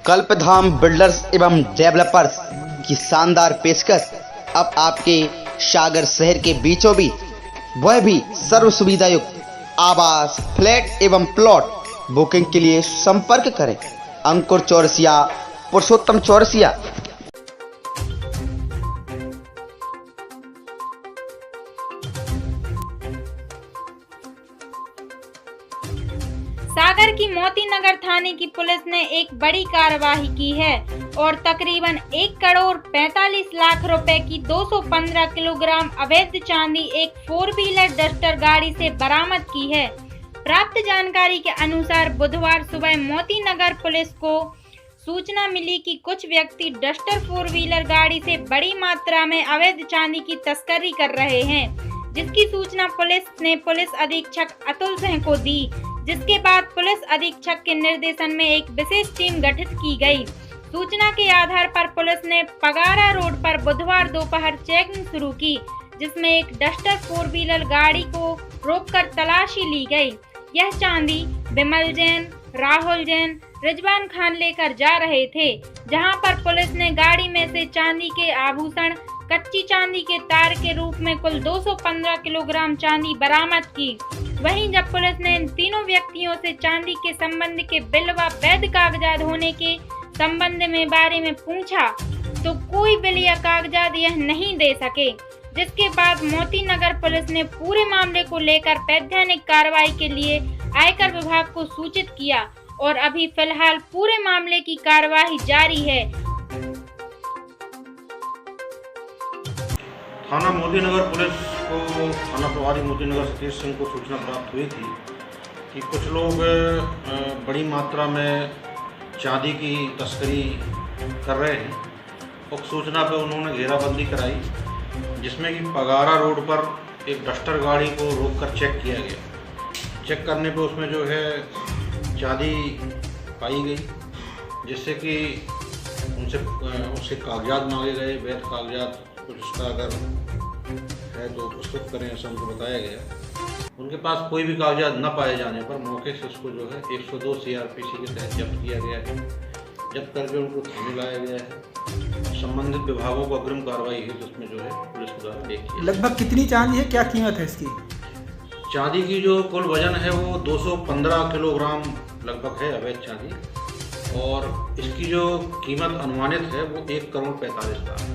कल्पधाम builders एवं developers की शानदार पेशकश अब आपके सागर शहर के बीचों बीच, वह भी सर्व सुविधा युक्त आवास, फ्लैट एवं प्लॉट। बुकिंग के लिए संपर्क करें अंकुर चौरसिया, पुरुषोत्तम चौरसिया। सागर की मोती नगर थाने की पुलिस ने एक बड़ी कार्रवाई की है और तकरीबन 1 करोड़ 45 लाख रुपए की 215 किलोग्राम अवैध चांदी एक 4 व्हीलर डस्टर गाड़ी से बरामद की है। प्राप्त जानकारी के अनुसार बुधवार सुबह मोती नगर पुलिस को सूचना मिली कि कुछ व्यक्ति डस्टर 4 व्हीलर गाड़ी से बड़ी मात्रा में अवैध चांदी की तस्करी कर रहे हैं, जिसकी सूचना पुलिस ने पुलिस अधीक्षक अतुल सिंह को दी, जिसके बाद पुलिस अधीक्षक के निर्देशन में एक विशेष टीम गठित की गई। सूचना के आधार पर पुलिस ने पगारा रोड पर बुधवार दोपहर चेकिंग शुरू की, जिसमें एक डस्टर 4 व्हीलर गाड़ी को रोककर तलाशी ली गई। यह चांदी विमल जैन, राहुल जैन, रिजवान खान लेकर जा रहे थे, जहां पर पुलिस ने गाड़ी में से चांदी के आभूषण, कच्ची चांदी के तार के रूप में कुल 215 किलोग्राम चांदी बरामद की। वहीं जब पुलिस ने इन तीनों व्यक्तियों से चांदी के संबंध के बिल व वैध कागजात होने के संबंध में बारे में पूछा तो कोई बिल या कागजात यह नहीं दे सके, जिसके बाद मोती नगर पुलिस ने पूरे मामले को लेकर वैधानिक कार्रवाई के लिए आयकर विभाग को सूचित किया और अभी फिलहाल पूरे मामले की कार्रवाई जारी है। थाना मोती नगर पुलिस को थाना प्रभारी मोती नगर सतीश सिंह को सूचना प्राप्त हुई थी कि कुछ लोग बड़ी मात्रा में चांदी की तस्करी कर रहे हैं। उक्त सूचना पर उन्होंने घेराबंदी कराई, जिसमें कि पगारा रोड पर एक डस्टर गाड़ी को रोककर चेक किया गया। चेक करने पर उसमें जो है चांदी पाई गई, जिससे कि उससे कागजात मांगे गए, वैध कागजात कुछ उसका अगर है तो प्रस्तुत करें, ऐसा उनको बताया गया। उनके पास कोई भी कागजात न पाए जाने पर मौके से उसको जो है 102 CRPC के तहत जब्त किया गया है। जब्त करके उनको थाने लाया गया है। संबंधित विभागों को अग्रिम कार्रवाई है, जिसमें जो है पुलिस द्वारा देखी। लगभग कितनी चांदी है, क्या कीमत है इसकी? चांदी की जो कुल वजन है वो 215 किलोग्राम लगभग है अवैध चांदी, और इसकी जो कीमत अनुमानित है वो 1 करोड़ 45 लाख।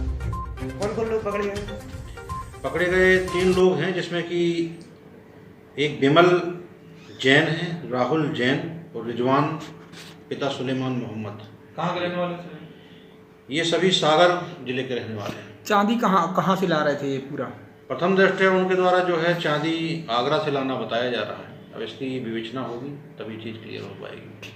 कौन लोग पकड़े गए? पकड़े गए 3 लोग हैं, जिसमें कि एक विमल जैन है, राहुल जैन और रिजवान पिता सुलेमान मोहम्मद। कहाँ के रहने वाले थे? ये सभी सागर जिले के रहने वाले हैं। चांदी कहाँ से ला रहे थे ये पूरा? प्रथम दृष्टया उनके द्वारा जो है चांदी आगरा से लाना बताया जा रहा है। अब इसकी विवेचना होगी तभी चीज़ क्लियर हो पाएगी।